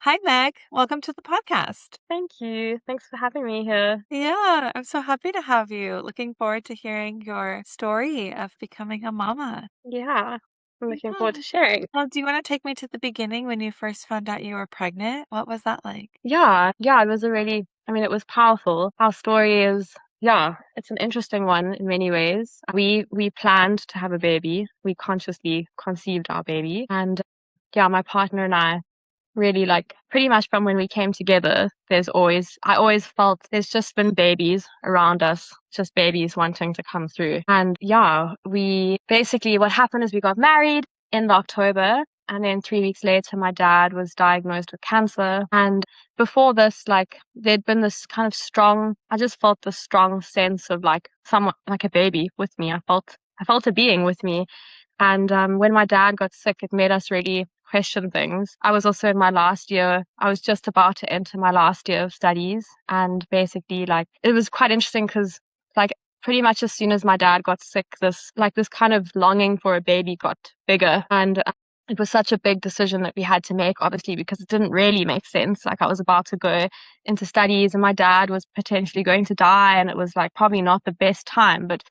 Hi, Meg. Welcome to the podcast. Thank you. Thanks for having me here. Yeah, I'm so happy to have you. Looking forward to hearing your story of becoming a mama. Yeah, I'm looking forward Yeah. to sharing. Well, do you want to take me to the beginning when you first found out you were pregnant? What was that like? Yeah, it was it was powerful. Our story is, yeah, it's an interesting one in many ways. We planned to have a baby. We consciously conceived our baby. And yeah, my partner and I really like pretty much from when we came together, I always felt there's just been babies around us, just babies wanting to come through. And yeah, we basically, what happened is we got married in October. And then 3 weeks later, my dad was diagnosed with cancer. And before this, like there'd been this kind of I just felt this strong sense of like someone, like a baby with me. I felt a being with me. And when my dad got sick, it made us really question things. I was also in my last year. I was just about to enter my last year of studies. And basically, like, it was quite interesting because, like, pretty much as soon as my dad got sick, this kind of longing for a baby got bigger. And it was such a big decision that we had to make, obviously, because it didn't really make sense. Like, I was about to go into studies and my dad was potentially going to die. And it was like probably not the best time. But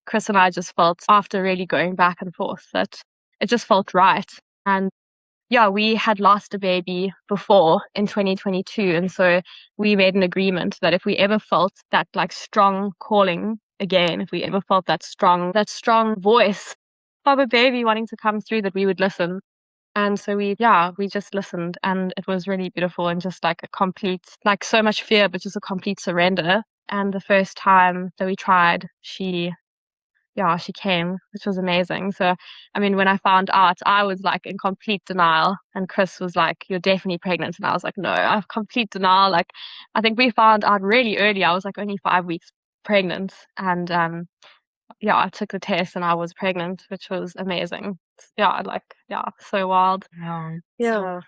Chris and I just felt after really going back and forth that it just felt right. And yeah, we had lost a baby before in 2022. And so we made an agreement that if we ever felt that like strong calling again, if we ever felt that strong voice of a baby wanting to come through, that we would listen. And so we just listened and it was really beautiful and just like a complete, like so much fear, but just a complete surrender. And the first time that we tried, she came, which was amazing. So, I mean, when I found out, I was like in complete denial, and Chris was like, "You're definitely pregnant," and I was like, "No, I have complete denial." Like, I think we found out really early. I was like only 5 weeks pregnant, and yeah, I took the test and I was pregnant, which was amazing. Yeah, so wild. Wow. So Yeah.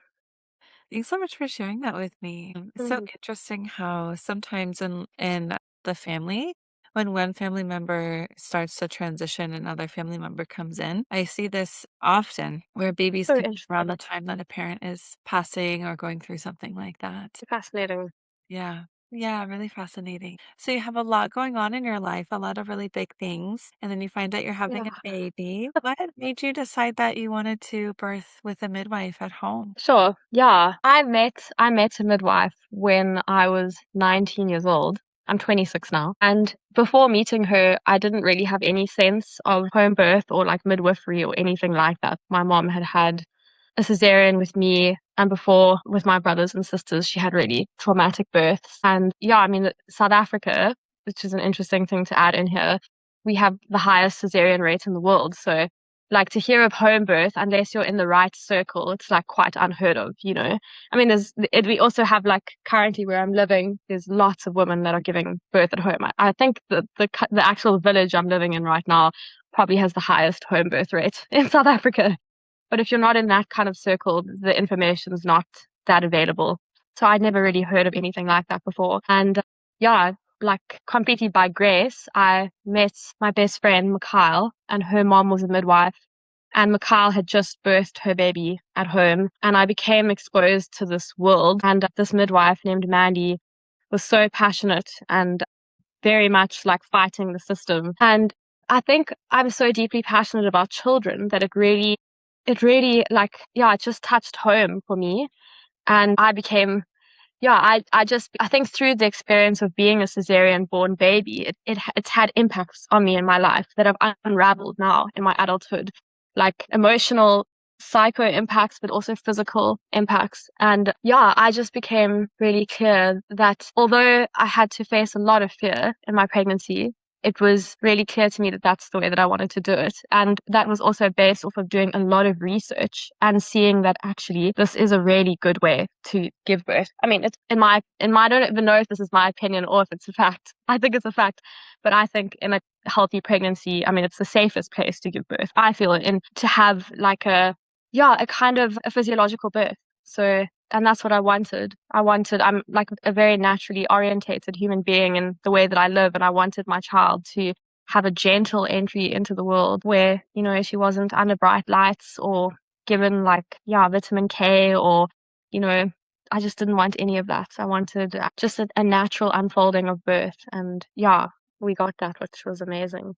thanks so much for sharing that with me. It's so Mhm. interesting how sometimes in the family, when one family member starts to transition, another family member comes in. I see this often where babies So come around interesting, the time that a parent is passing or going through something like that. fascinating. Yeah. Yeah, really fascinating. So you have a lot going on in your life, a lot of really big things, and then you find out you're having a Yeah. baby. What made you decide that you wanted to birth with a midwife at home? Sure. Yeah. I met a midwife when I was 19 years old. I'm 26 now. And before meeting her, I didn't really have any sense of home birth or like midwifery or anything like that. My mom had had a cesarean with me, and before with my brothers and sisters, she had really traumatic births. And yeah, I mean, South Africa, which is an interesting thing to add in here, we have the highest cesarean rate in the world. So like to hear of home birth, unless you're in the right circle, it's like quite unheard of, you know. I mean, we also have like currently where I'm living, there's lots of women that are giving birth at home. I think the actual village I'm living in right now probably has the highest home birth rate in South Africa. But if you're not in that kind of circle, the information is not that available. So I'd never really heard of anything like that before. And yeah, like completely by grace, I met my best friend, Mikhail, and her mom was a midwife. And Mikhail had just birthed her baby at home. And I became exposed to this world. And this midwife named Mandy was so passionate and very much like fighting the system. And I think I'm so deeply passionate about children that it really like, yeah, it just touched home for me. And I became, yeah, I think through the experience of being a cesarean born baby, it's had impacts on me in my life that have unraveled now in my adulthood, like emotional, psycho impacts, but also physical impacts. And yeah, I just became really clear that although I had to face a lot of fear in my pregnancy, it was really clear to me that that's the way that I wanted to do it. And that was also based off of doing a lot of research and seeing that actually this is a really good way to give birth. I mean, it's I don't even know if this is my opinion or if it's a fact. I think it's a fact, but I think in a healthy pregnancy, I mean, it's the safest place to give birth, I feel, and to have like a kind of a physiological birth. So, and that's what I wanted. I'm like a very naturally orientated human being in the way that I live. And I wanted my child to have a gentle entry into the world where, you know, she wasn't under bright lights or given like, yeah, vitamin K or, you know, I just didn't want any of that. I wanted just a natural unfolding of birth. And yeah, we got that, which was amazing.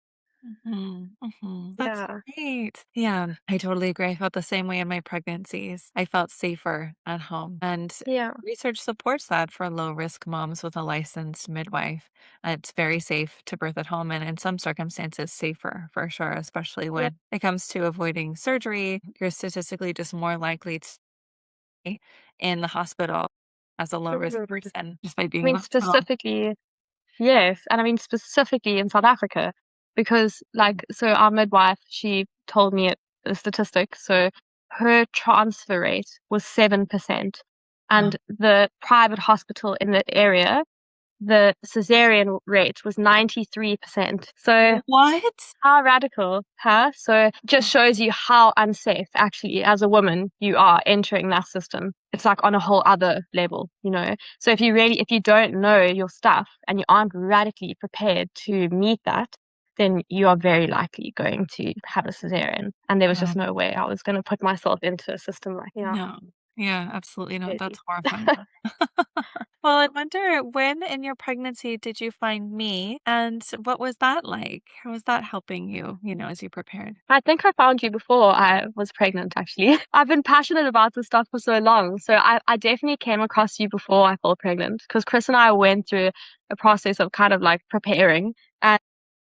Mhm, mhm. That's Yeah. great. Yeah, I totally agree. I felt the same way in my pregnancies. I felt safer at home. And Yeah. research supports that for low risk moms with a licensed midwife. It's very safe to birth at home and in some circumstances safer for sure, especially Yeah. when it comes to avoiding surgery. You're statistically just more likely to be in the hospital as a low risk Mhm. person just by I being mean, emotional. specifically, yes. And I mean, specifically in South Africa, because like, so our midwife, she told me a statistic. So her transfer rate was 7%. Oh. And the private hospital in the area, the cesarean rate was 93%. So What? how radical, huh? So just shows you how unsafe actually as a woman you are entering that system. It's like on a whole other level, you know. So if you don't know your stuff and you aren't radically prepared to meet that, then you are very likely going to have a cesarean. And there was just Oh, no way I was going to put myself into a system like, yeah, no. Yeah, absolutely not. crazy. That's horrifying. Well, I wonder when in your pregnancy did you find me and what was that like? How was that helping you, as you prepared? I think I found you before I was pregnant, actually. I've been passionate about this stuff for so long. So I definitely came across you before I fell pregnant because Chris and I went through a process of kind of like preparing. And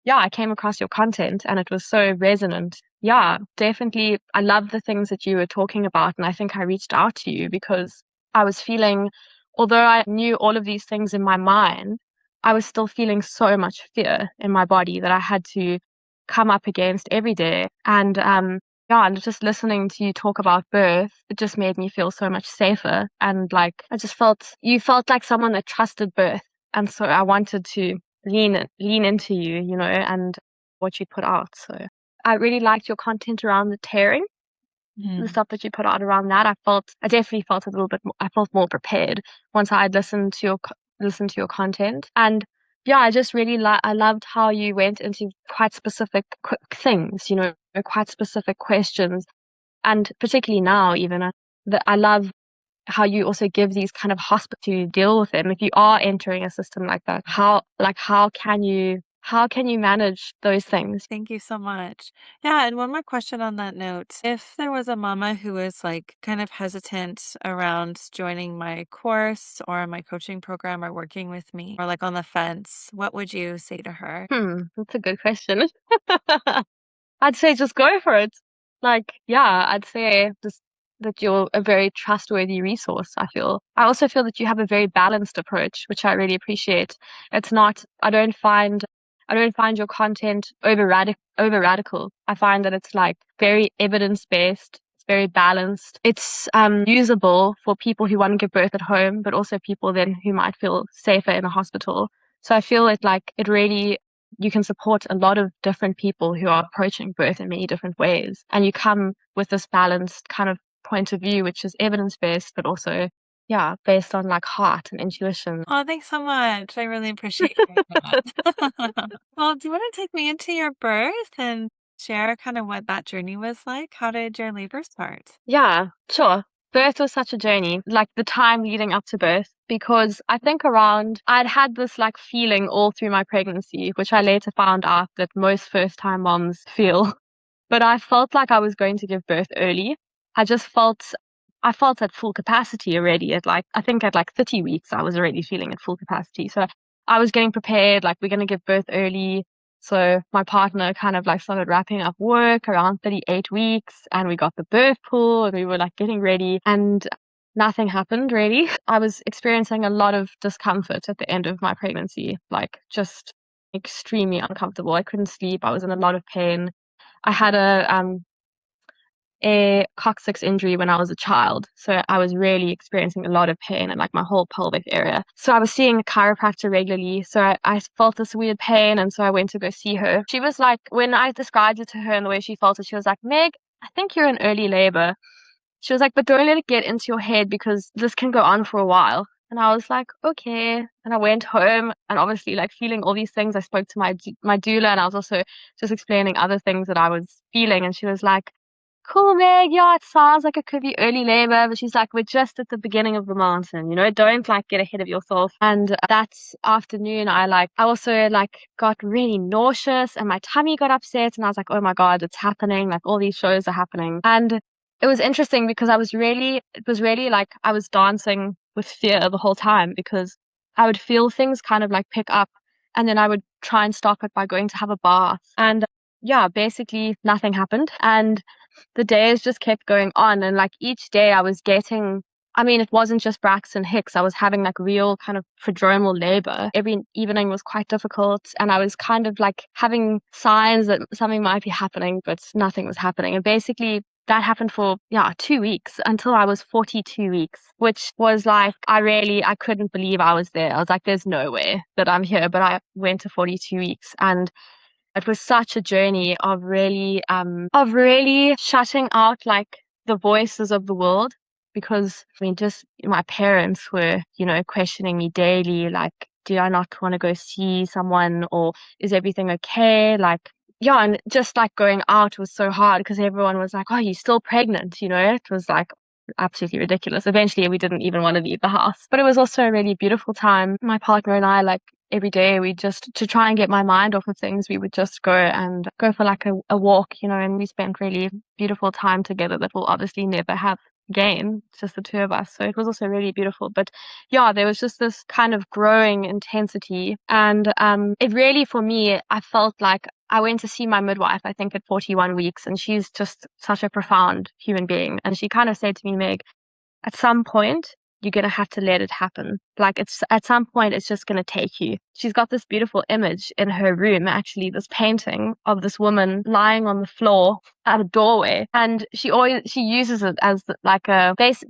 yeah, I came across your content and it was so resonant. Yeah, definitely. I love the things that you were talking about. And I think I reached out to you because I was feeling, although I knew all of these things in my mind, I was still feeling so much fear in my body that I had to come up against every day. And yeah, and just listening to you talk about birth, it just made me feel so much safer. And like I just felt you felt like someone that trusted birth. And so I wanted to lean into you, you know, and what you put out. So I really liked your content around the tearing, the Mm. stuff that you put out around that. I definitely felt a little bit more, I felt more prepared once I had listened to your content. And yeah, I just really I loved how you went into quite specific things, you know, quite specific questions. And particularly now, even that I love how you also give these kind of hospital to deal with it. And if you are entering a system like that, how can you manage those things? Thank you so much. Yeah, and one more question on that note. If there was a mama who was like kind of hesitant around joining my course or my coaching program or working with me or like on the fence, what would you say to her? That's a good question. I'd say just go for it. Like, yeah, I'd say just that you're a very trustworthy resource, I feel. I also feel that you have a very balanced approach, which I really appreciate. It's not, I don't find your content over radical. I find that it's like very evidence based. It's very balanced. It's usable for people who want to give birth at home, but also people then who might feel safer in a hospital. So I feel it really you can support a lot of different people who are approaching birth in many different ways. And you come with this balanced kind of point of view, which is evidence based, but also, yeah, based on like heart and intuition. Oh, thanks so much. I really appreciate hearing that. Well, do you want to take me into your birth and share kind of what that journey was like? How did your labor start? Yeah, sure. Birth was such a journey, like the time leading up to birth, because I think I'd had this like feeling all through my pregnancy, which I later found out that most first time moms feel. But I felt like I was going to give birth early. I felt at full capacity already I think at like 30 weeks, I was already feeling at full capacity. So I was getting prepared, like we're going to give birth early. So my partner kind of like started wrapping up work around 38 weeks and we got the birth pool and we were like getting ready and nothing happened really. I was experiencing a lot of discomfort at the end of my pregnancy, like just extremely uncomfortable. I couldn't sleep. I was in a lot of pain. I had a coccyx injury when I was a child, so I was really experiencing a lot of pain in like my whole pelvic area. So I was seeing a chiropractor regularly. So I felt this weird pain, and so I went to go see her. She was like, when I described it to her and the way she felt it, she was like, "Meg, I think you're in early labor." She was like, "But don't let it get into your head because this can go on for a while." And I was like, okay. And I went home and obviously like feeling all these things. I spoke to my doula and I was also just explaining other things that I was feeling. And she was like, cool, Meg. Yeah, it sounds like it could be early labor, but she's like, we're just at the beginning of the mountain, don't like get ahead of yourself. And that afternoon, I also like got really nauseous and my tummy got upset. And I was like, oh my God, it's happening. Like all these shows are happening. And it was interesting because it was really like I was dancing with fear the whole time because I would feel things kind of like pick up and then I would try and stop it by going to have a bath. And yeah, basically nothing happened. And the days just kept going on. And like each day I was getting, I mean, it wasn't just Braxton Hicks. I was having like real kind of prodromal labor. Every evening was quite difficult. And I was kind of like having signs that something might be happening, but nothing was happening. And basically, that happened for, yeah, 2 weeks until I was 42 weeks, which was like, I couldn't believe I was there. I was like, there's no way that I'm here. But I went to 42 weeks and it was such a journey of really shutting out like the voices of the world because I mean, just my parents were, questioning me daily, like, do I not want to go see someone or is everything okay? Like, yeah, and just like going out was so hard because everyone was like, oh, you're still pregnant, It was like absolutely ridiculous. Eventually, we didn't even want to leave the house, but it was also a really beautiful time. My partner and I, like, every day we just to try and get my mind off of things, we would just go for like a walk, and we spent really beautiful time together that we'll obviously never have again, just the two of us. So it was also really beautiful. But yeah, there was just this kind of growing intensity. And it really, for me, I felt like I went to see my midwife, I think at 41 weeks, and she's just such a profound human being. And she kind of said to me, Meg, at some point, you're going to have to let it happen. Like it's at some point, it's just going to take you. She's got this beautiful image in her room, actually, this painting of this woman lying on the floor at a doorway. And she uses it as like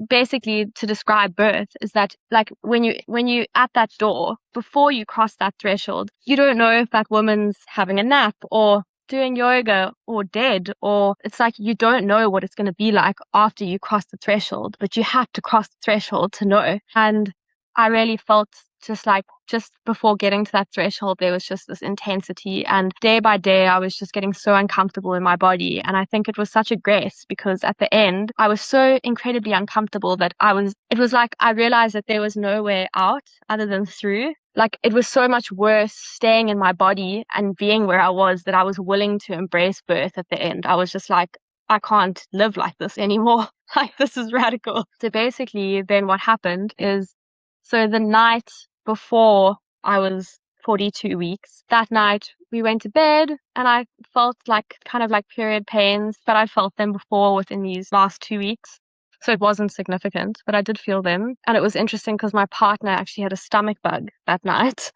basically to describe birth is that like when you at that door, before you cross that threshold, you don't know if that woman's having a nap or doing yoga or dead, or it's like you don't know what it's going to be like after you cross the threshold, but you have to cross the threshold to know. And I really felt just before getting to that threshold, there was just this intensity. And day by day, I was just getting so uncomfortable in my body. And I think it was such a grace because at the end, I was so incredibly uncomfortable that it was like I realized that there was no way out other than through. Like it was so much worse staying in my body and being where I was that I was willing to embrace birth at the end. I was just like, I can't live like this anymore. Like this is radical. So basically then what happened is, so the night before I was 42 weeks, that night we went to bed and I felt like kind of like period pains, but I felt them before within these last 2 weeks. So it wasn't significant, but I did feel them. And it was interesting because my partner actually had a stomach bug that night.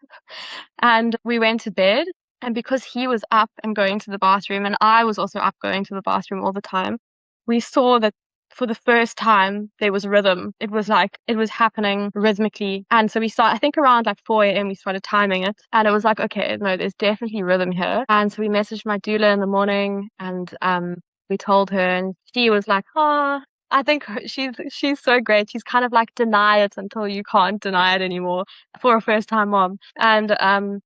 And we went to bed. And because he was up and going to the bathroom, and I was also up going to the bathroom all the time, we saw that for the first time there was rhythm. It was like it was happening rhythmically. And so we started, I think around like 4 a.m. we started timing it. And it was like, okay, no, there's definitely rhythm here. And so we messaged my doula in the morning and we told her and she was like, oh, I think she's so great. She's kind of like deny it until you can't deny it anymore for a first time mom. And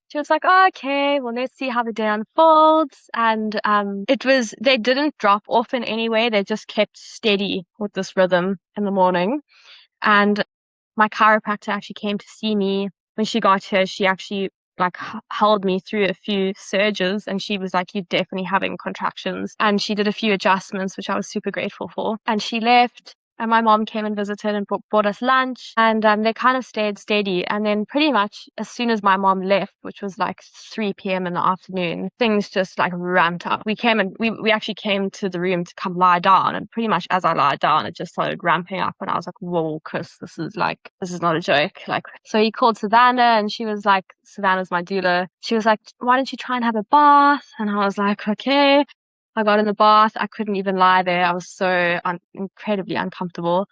she was like, oh, okay, well let's see how the day unfolds. And they didn't drop off in any way. They just kept steady with this rhythm in the morning. And my chiropractor actually came to see me when she got here. She actually like held me through a few surges and she was like, you're definitely having contractions. And she did a few adjustments, which I was super grateful for. And she left. And my mom came and visited and brought us lunch. And they kind of stayed steady. And then pretty much as soon as my mom left, which was like 3 p.m. in the afternoon, things just like ramped up. We actually came to the room to come lie down. And pretty much as I lied down, it just started ramping up. And I was like, whoa, Chris, this is not a joke. Like, so he called Savannah and she was like, Savannah's my doula. She was like, why don't you try and have a bath? And I was like, okay. I got in the bath. I couldn't even lie there. I was so incredibly uncomfortable.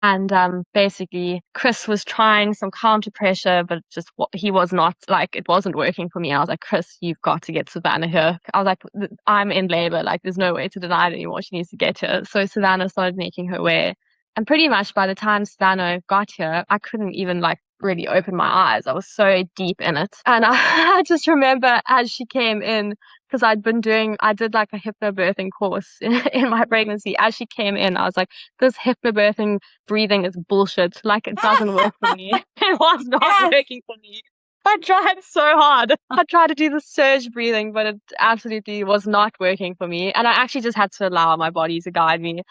And basically, Chris was trying some counter pressure, but just he was not like it wasn't working for me. I was like, Chris, you've got to get Savannah here. I was like, I'm in labor. Like, there's no way to deny it anymore. She needs to get here. So Savannah started making her way. And pretty much by the time Savannah got here, I couldn't even like really open my eyes. I was so deep in it. And I just remember as she came in, because I did like a hypnobirthing course in my pregnancy. As she came in, I was like, this hypnobirthing breathing is bullshit. Like, it doesn't work for me. It was not Yes. working for me. I tried so hard. I tried to do the surge breathing, but it absolutely was not working for me. And I actually just had to allow my body to guide me.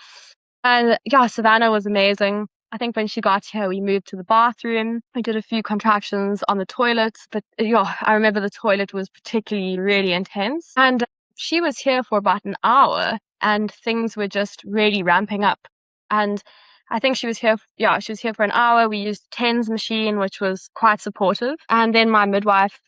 And yeah, Savannah was amazing. I think when she got here, we moved to the bathroom. We did a few contractions on the toilet, but yeah, I remember the toilet was particularly really intense. And she was here for about an hour and things were just really ramping up. And I think she was here for an hour. We used TENS machine, which was quite supportive. And then my midwife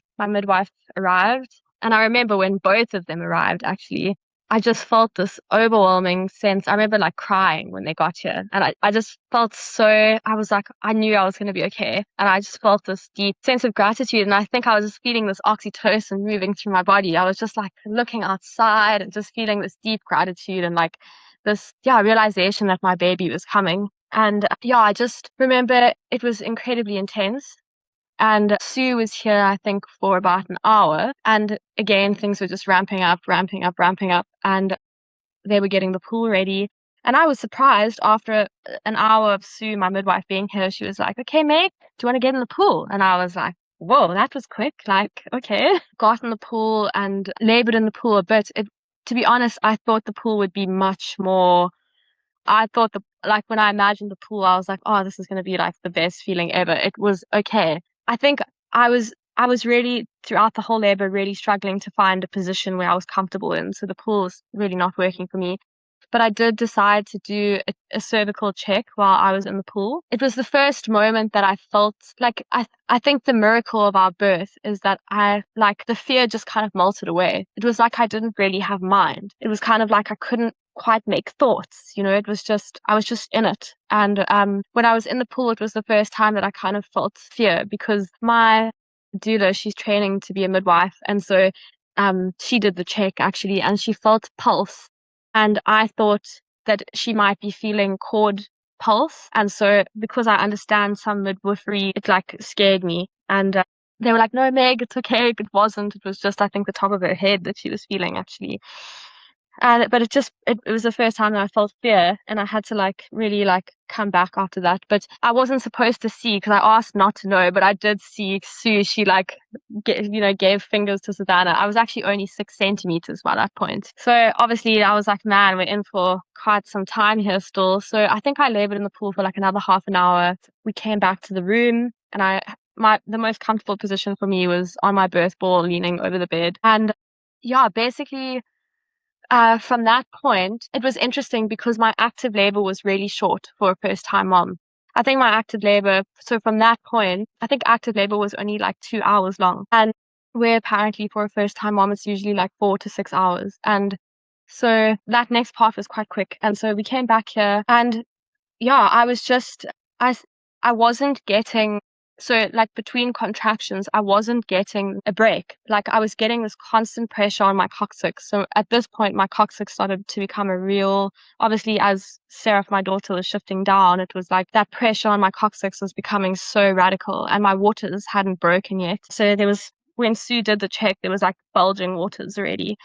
arrived. And I remember when both of them arrived, actually, I just felt this overwhelming sense. I remember like crying when they got here. And I just felt I was like, I knew I was going to be okay. And I just felt this deep sense of gratitude. And I think I was just feeling this oxytocin moving through my body. I was just like looking outside and just feeling this deep gratitude and like this, yeah, realization that my baby was coming. And yeah, I just remember it was incredibly intense. And Sue was here, I think, for about an hour. And again, things were just ramping up, ramping up, ramping up. And they were getting the pool ready. And I was surprised after an hour of Sue, my midwife, being here. She was like, okay, Meg, do you want to get in the pool? And I was like, whoa, that was quick. Like, okay. Got in the pool and labored in the pool a bit. To be honest, I thought the pool would be much more. I thought like when I imagined the pool, I was like, oh, this is going to be like the best feeling ever. It was okay. I think I was really throughout the whole labor really struggling to find a position where I was comfortable in. So the pool was really not working for me. But I did decide to do a cervical check while I was in the pool. It was the first moment that I felt like I think the miracle of our birth is that I like the fear just kind of melted away. It was like I didn't really have mind. It was kind of like I couldn't quite make thoughts, it was just I was just in it. And when I was in the pool, it was the first time that I kind of felt fear because my doula, she's training to be a midwife, and so she did the check actually, and she felt pulse, and I thought that she might be feeling cord pulse. And so because I understand some midwifery, it like scared me. And they were like, no, Meg, it's okay. It wasn't. It was just, I think, the top of her head that she was feeling actually. But it was the first time that I felt fear, and I had to like really like come back after that. But I wasn't supposed to see because I asked not to know, but I did see Sue. She like gave fingers to Savannah. I was actually only 6 centimeters by that point. So obviously I was like, man, we're in for quite some time here still. So I think I labored in the pool for like another half an hour. We came back to the room, and the most comfortable position for me was on my birth ball, leaning over the bed. And yeah, basically from that point, it was interesting because my active labor was really short for a first time mom. I think my active labor, so from that point, I think active labor was only like 2 hours long. And where apparently for a first time mom, it's usually like 4 to 6 hours. And so that next part was quite quick. And so we came back here, and yeah, I, I wasn't getting, so like between contractions, I wasn't getting a break. Like I was getting this constant pressure on my coccyx. So at this point, my coccyx started to become a real, obviously as Sarah, my daughter, was shifting down, it was like that pressure on my coccyx was becoming so radical, and my waters hadn't broken yet. So when Sue did the check, there was like bulging waters already.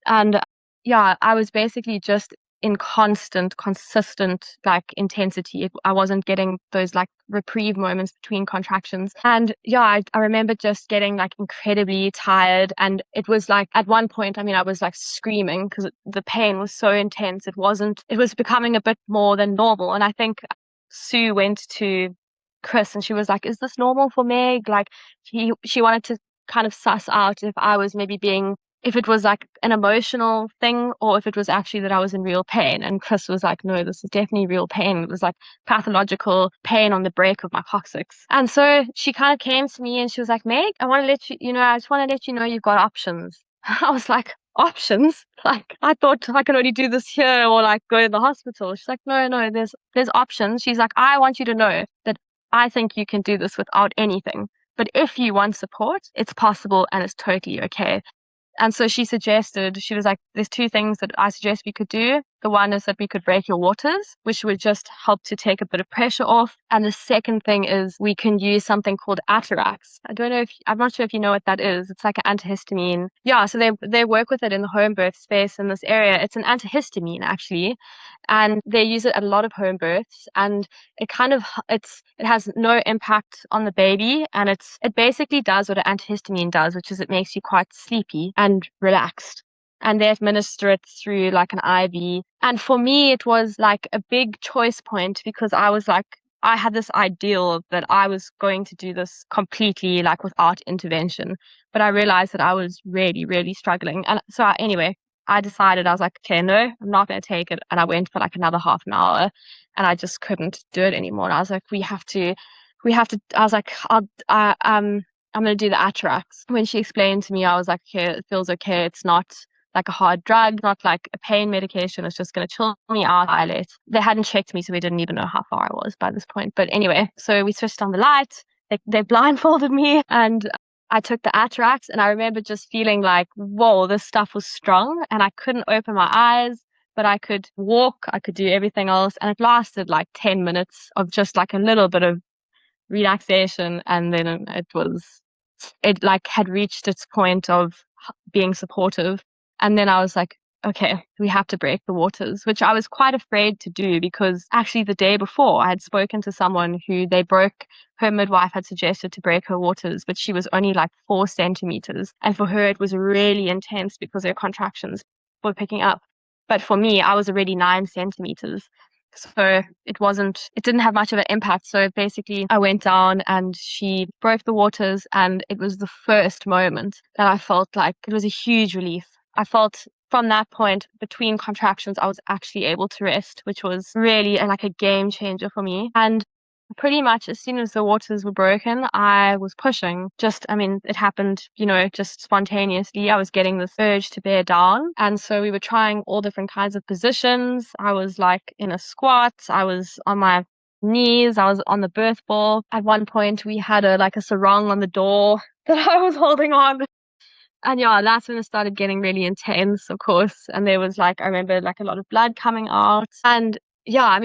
And yeah, I was basically just in consistent like intensity. I wasn't getting those like reprieve moments between contractions. And yeah, I remember just getting like incredibly tired. And it was like at one point, I mean, I was like screaming because the pain was so intense. It was becoming a bit more than normal. And I think Sue went to Chris and she was like, is this normal for Meg? Like she wanted to kind of suss out if it was like an emotional thing or if it was actually that I was in real pain. And Chris was like, no, this is definitely real pain. It was like pathological pain on the break of my coccyx. And so she kind of came to me and she was like, Meg, I just want to let you know you've got options. I was like, options? Like, I thought I can only do this here or like go to the hospital. She's like, no, there's options. She's like, I want you to know that I think you can do this without anything. But if you want support, it's possible and it's totally okay. And so she was like, there's two things that I suggest we could do. The one is that we could break your waters, which would just help to take a bit of pressure off. And the second thing is we can use something called Atarax. I'm not sure if you know what that is. It's like an antihistamine. Yeah, so they work with it in the home birth space in this area. It's an antihistamine actually, and they use it at a lot of home births, and it has no impact on the baby, and it basically does what an antihistamine does, which is it makes you quite sleepy and relaxed. And they administer it through like an IV. And for me, it was like a big choice point because I had this ideal that I was going to do this completely like without intervention. But I realized that I was really, really struggling. And so anyway, I decided, I was like, okay, no, I'm not going to take it. And I went for like another half an hour and I just couldn't do it anymore. And I was like, I was like, I'm going to do the Atarax. When she explained to me, I was like, okay, it feels okay. It's not like a hard drug, not like a pain medication. It's just going to chill me out, dilate. They hadn't checked me, so we didn't even know how far I was by this point. But anyway, so we switched on the light. They blindfolded me and I took the Atarax, and I remember just feeling like, whoa, this stuff was strong, and I couldn't open my eyes, but I could walk, I could do everything else. And it lasted like 10 minutes of just like a little bit of relaxation. And then it like had reached its point of being supportive. And then I was like, okay, we have to break the waters, which I was quite afraid to do because actually the day before I had spoken to someone who her midwife had suggested to break her waters, but she was only like 4 centimeters. And for her, it was really intense because her contractions were picking up. But for me, I was already 9 centimeters. So it didn't have much of an impact. So basically I went down and she broke the waters, and it was the first moment that I felt like it was a huge relief. I felt from that point between contractions, I was actually able to rest, which was really like a game changer for me. And pretty much as soon as the waters were broken, I was pushing. It happened, just spontaneously. I was getting this urge to bear down. And so we were trying all different kinds of positions. I was like in a squat. I was on my knees. I was on the birth ball. At one point, we had a sarong on the door that I was holding on. And yeah, that's when it started getting really intense, of course. And there was I remember a lot of blood coming out. And yeah,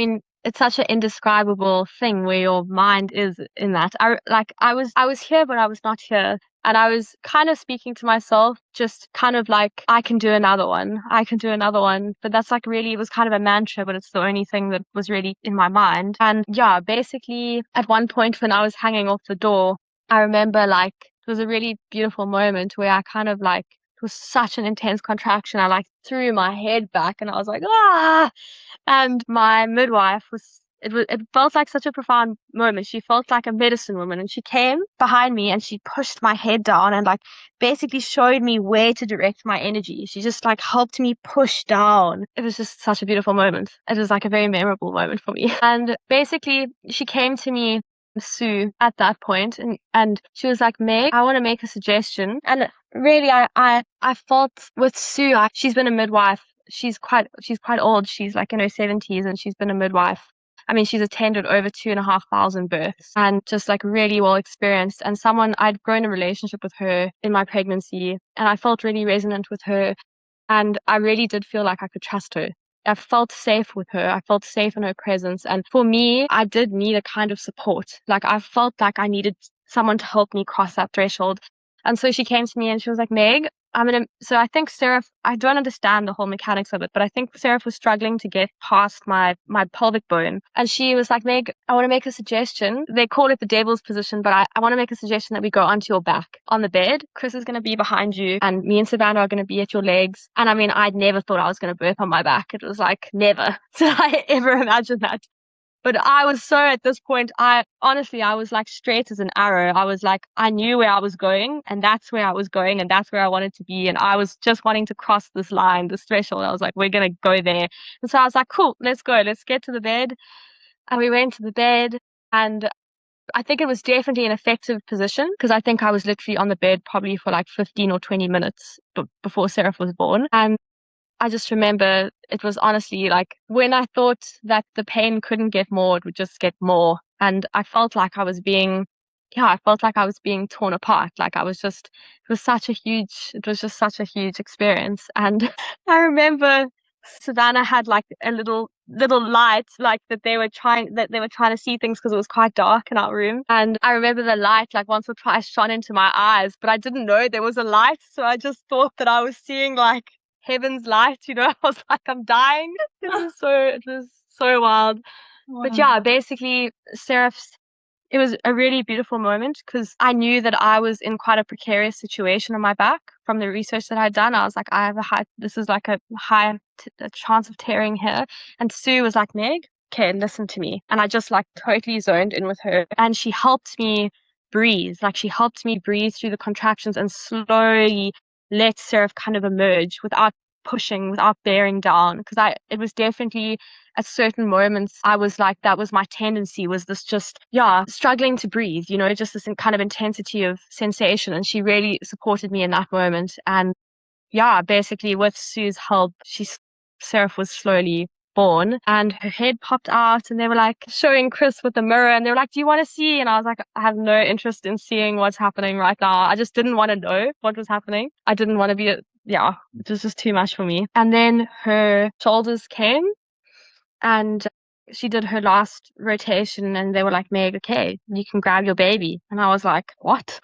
it's such an indescribable thing where your mind is in that. I was here, but I was not here. And I was kind of speaking to myself, just kind of like, I can do another one. I can do another one. But that's really, it was kind of a mantra, but it's the only thing that was really in my mind. And yeah, basically at one point when I was hanging off the door, I remember it was a really beautiful moment where I kind of it was such an intense contraction. I threw my head back and I was like, ah, and my midwife it felt like such a profound moment. She felt like a medicine woman, and she came behind me and she pushed my head down and basically showed me where to direct my energy. She just helped me push down. It was just such a beautiful moment. It was a very memorable moment for me. And basically she came to me, Sue, at that point, and she was like, Meg, I want to make a suggestion. And really I felt with Sue, she's been a midwife. She's quite old. She's in her 70s, and she's been a midwife. She's attended over 2,500 births and just really well experienced, and someone I'd grown a relationship with her in my pregnancy, and I felt really resonant with her, and I really did feel like I could trust her. I felt safe with her. I felt safe in her presence. And for me, I did need a kind of support. I felt like I needed someone to help me cross that threshold. And so she came to me and she was like, Meg, so I think Sarah, I don't understand the whole mechanics of it, but I think Sarah was struggling to get past my pelvic bone. And she was like, Meg, I want to make a suggestion. They call it the devil's position, but I want to make a suggestion that we go onto your back on the bed. Chris is going to be behind you and me and Savannah are going to be at your legs. And I'd never thought I was going to birth on my back. It was never did I ever imagine that. But I was so at this point, I was straight as an arrow. I knew where I was going, and that's where I was going, and that's where I wanted to be. And I was just wanting to cross this line, this threshold. I was like, we're going to go there. And so I was like, cool, let's go. Let's get to the bed. And we went to the bed, and I think it was definitely an effective position because I think I was literally on the bed probably for 15 or 20 minutes before Sarah was born. And I just remember it was honestly when I thought that the pain couldn't get more, it would just get more. And I felt like I was being torn apart. It was just such a huge experience. And I remember Savannah had like a little light, like that they were trying to see things because it was quite dark in our room. And I remember the light like once or twice shone into my eyes, but I didn't know there was a light, so I just thought that I was seeing like heaven's light, you know. I was like, I'm dying. It was so wild. But yeah, Wow. basically, Seraph's it was a really beautiful moment because I knew that I was in quite a precarious situation on my back from the research that I'd done. I was like, this is like a a chance of tearing here. And Sue was like, Meg, okay, listen to me. And I just like totally zoned in with her. And she helped me breathe. Like she helped me breathe through the contractions and slowly let Seraph kind of emerge without pushing, without bearing down. Because it was definitely at certain moments I was like, that was my tendency, was this just, yeah, struggling to breathe, you know, just this kind of intensity of sensation. And she really supported me in that moment. And yeah, basically with Sue's help, Seraph was slowly born and her head popped out and they were like showing Chris with the mirror and they were like, do you want to see? And I was like, I have no interest in seeing what's happening right now. I just didn't want to know what was happening. I didn't want to be, yeah, it was just too much for me. And then her shoulders came and she did her last rotation and they were like, Meg, okay, you can grab your baby. And I was like, what?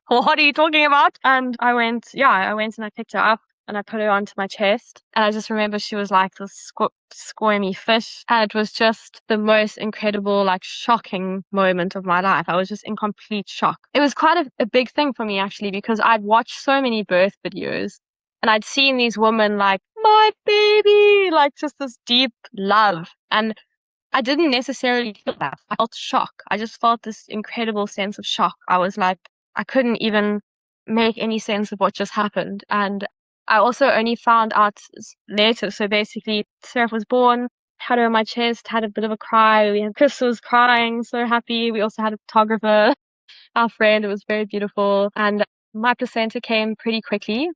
What are you talking about? And I went and I picked her up and I put her onto my chest. And I just remember she was like this squirmy fish. And it was just the most incredible, like shocking moment of my life. I was just in complete shock. It was quite a big thing for me actually, because I'd watched so many birth videos and I'd seen these women like, my baby, like just this deep love. And I didn't necessarily feel that. I felt shock. I just felt this incredible sense of shock. I was like, I couldn't even make any sense of what just happened. And I also only found out later. So basically, Seraph was born, had her on my chest, had a bit of a cry. Chris was crying, so happy. We also had a photographer, our friend. It was very beautiful. And my placenta came pretty quickly.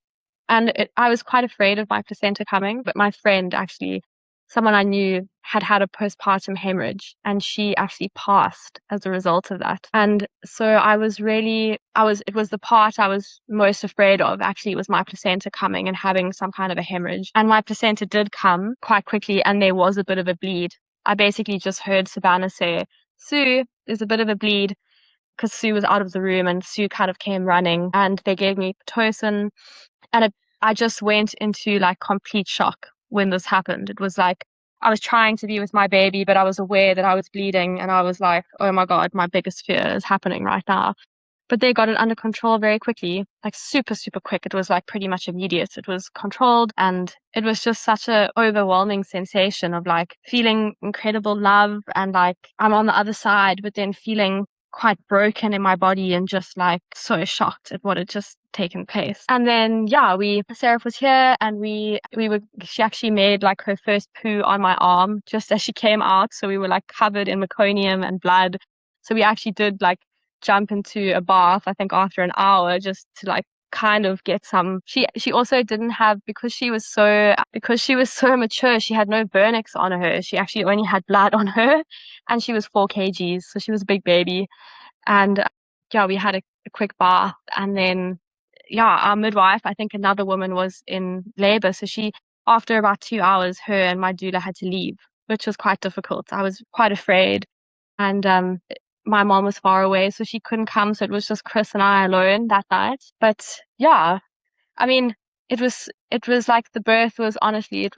And I was quite afraid of my placenta coming, but my friend actually, someone I knew, had had a postpartum hemorrhage and she actually passed as a result of that. And so it was the part I was most afraid of actually, was my placenta coming and having some kind of a hemorrhage. And my placenta did come quite quickly and there was a bit of a bleed. I basically just heard Savannah say, Sue, there's a bit of a bleed, because Sue was out of the room and Sue kind of came running and they gave me Pitocin. And I just went into like complete shock when this happened. It was like I was trying to be with my baby, but I was aware that I was bleeding and I was like, oh my God, my biggest fear is happening right now. But they got it under control very quickly, like super, super quick. It was like pretty much immediate. It was controlled and it was just such a overwhelming sensation of like feeling incredible love and like I'm on the other side, but then feeling quite broken in my body and just like so shocked at what had just taken place. And then yeah, Sarah was here and she actually made like her first poo on my arm just as she came out. So we were like covered in meconium and blood. So we actually did like jump into a bath, I think after an hour, just to like kind of get some. She also didn't have, because she was so mature, she had no vernix on her. She actually only had blood on her and she was 4 kgs, so she was a big baby. And yeah, we had a quick bath and then yeah, our midwife, I think another woman was in labor, so after about 2 hours, her and my doula had to leave, which was quite difficult. I was quite afraid and my mom was far away, so she couldn't come. So it was just Chris and I alone that night. But yeah, I mean, it was like the birth was, honestly,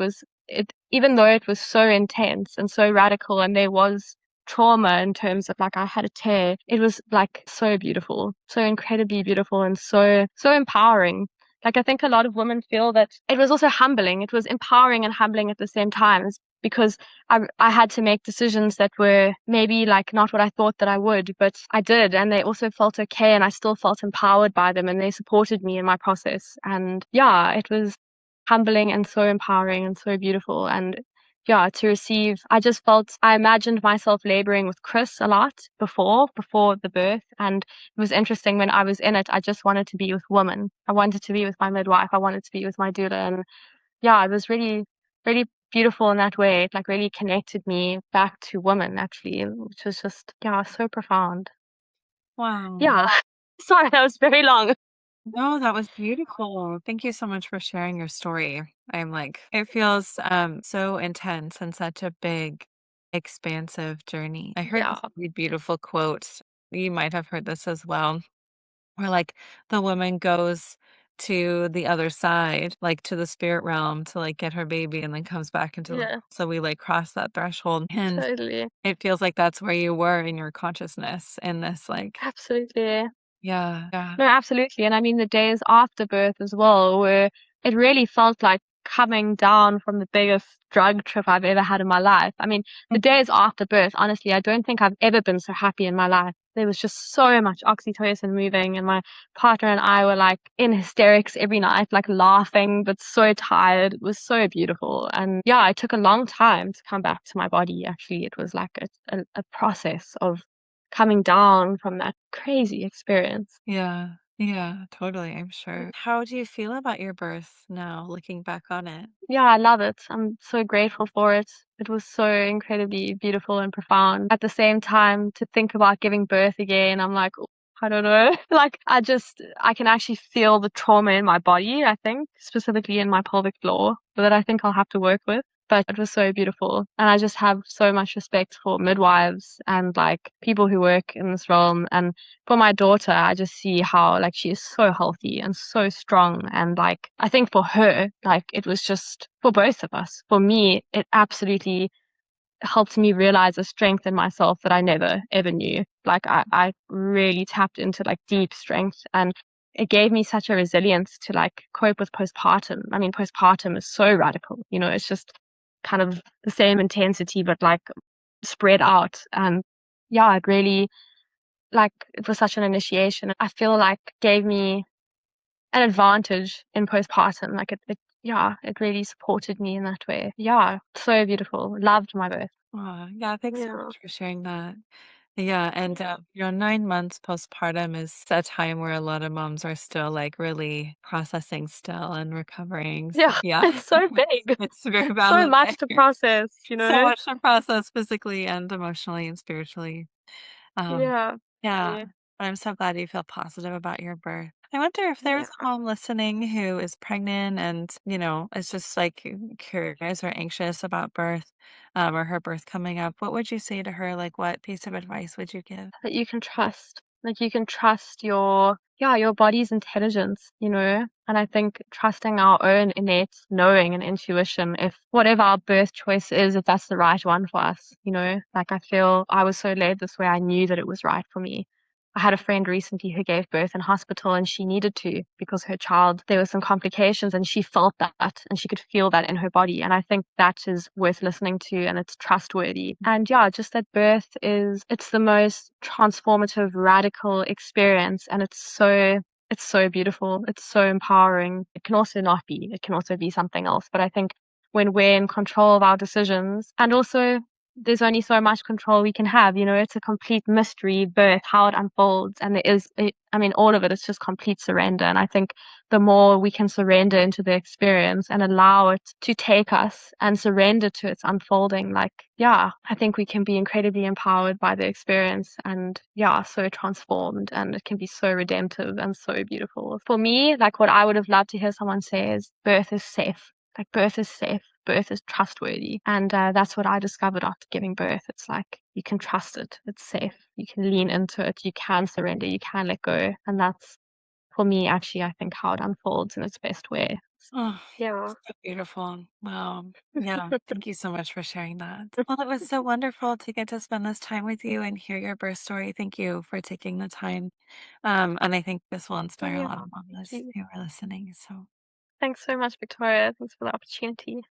even though it was so intense and so radical and there was trauma in terms of like I had a tear, it was like so beautiful, so incredibly beautiful and so empowering. Like I think a lot of women feel that it was also humbling. It was empowering and humbling at the same time because I had to make decisions that were maybe like not what I thought that I would, but I did. And they also felt okay. And I still felt empowered by them and they supported me in my process. And yeah, it was humbling and so empowering and so beautiful. And yeah, to receive, I imagined myself laboring with Chris a lot before the birth. And it was interesting when I was in it, I just wanted to be with women. I wanted to be with my midwife. I wanted to be with my doula. And yeah, it was really, really beautiful in that way. It like really connected me back to women actually, which was just, yeah, so profound. Wow. Yeah. Sorry, that was very long. No, that was beautiful. Thank you so much for sharing your story. I'm like, it feels so intense and such a big, expansive journey. I heard Yeah, this really beautiful quote. You might have heard this as well, where like the woman goes to the other side, like to the spirit realm to like get her baby and then comes back into the world. yeah, So we like cross that threshold. And totally. it feels like that's where you were in your consciousness in this like, Absolutely. yeah, yeah. No, absolutely. And I mean, the days after birth as well, where it really felt like coming down from the biggest drug trip I've ever had in my life. I mean, the days after birth, honestly, I don't think I've ever been so happy in my life. There was just so much oxytocin moving, and my partner and I were like in hysterics every night, like laughing, but so tired. It was so beautiful. And yeah, it took a long time to come back to my body. Actually, it was like a process of coming down from that crazy experience. Yeah, yeah, totally, I'm sure. How do you feel about your birth now, looking back on it? Yeah, I love it. I'm so grateful for it. It was so incredibly beautiful and profound. At the same time, to think about giving birth again, I'm like, "Oh, I don't know." Like, I can actually feel the trauma in my body, I think, specifically in my pelvic floor, that I think I'll have to work with. But it was so beautiful. And I just have so much respect for midwives and like people who work in this realm. And for my daughter, I just see how like she is so healthy and so strong. And like I think for her, like it was just for both of us. For me, it absolutely helped me realize a strength in myself that I never ever knew. Like I really tapped into like deep strength, and it gave me such a resilience to like cope with postpartum. I mean, postpartum is so radical, you know, it's just kind of the same intensity, but like spread out. And yeah, it really like it was such an initiation. I feel like gave me an advantage in postpartum. Like it yeah, it really supported me in that way. Yeah, so beautiful. Loved my birth. Aw, yeah, thanks so Yeah. much for sharing that. Yeah, and, 9 months postpartum is a time where a lot of moms are still, like, really processing still and recovering, so Yeah, yeah, it's so big. it's very So valid much to there. process, you So know? much to process physically and emotionally and spiritually. Um, Yeah. yeah, Yeah. but I'm so glad you feel positive about your birth. I wonder if there's Yeah. a mom listening who is pregnant and, is just like curious or anxious about birth, or her birth coming up. What would you say to her? Like, what piece of advice would you give? That you can trust. Like you can trust your yeah, your body's intelligence, you know? And I think trusting our own innate knowing and intuition, if whatever our birth choice is, if that's the right one for us, you know? Like I feel I was so led this way, I knew that it was right for me. I had a friend recently who gave birth in hospital and she needed to because her child, there were some complications and she felt that and she could feel that in her body. And I think that is worth listening to and it's trustworthy. And yeah, just that birth it's the most transformative, radical experience. And it's so beautiful. It's so empowering. It can also not be. It can also be something else. But I think when we're in control of our decisions and also there's only so much control we can have. You know, it's a complete mystery, birth, how it unfolds. And I mean, all of it is just complete surrender. And I think the more we can surrender into the experience and allow it to take us and surrender to its unfolding, like, yeah, I think we can be incredibly empowered by the experience and, yeah, so transformed. And it can be so redemptive and so beautiful. For me, like, what I would have loved to hear someone say is birth is safe. Like, birth is safe, birth is trustworthy. And that's what I discovered after giving birth. It's like you can trust it, it's safe, you can lean into it, you can surrender, you can let go. And that's, for me, actually, I think how it unfolds in its best way. Oh, Yeah. so beautiful. Wow. Yeah. Thank you so much for sharing that. Well, it was so wonderful to get to spend this time with you and hear your birth story. Thank you for taking the time. And I think this will inspire a Yeah. lot of Thank mamas you. who are listening. So Thanks so much, Victoria. Thanks for the opportunity.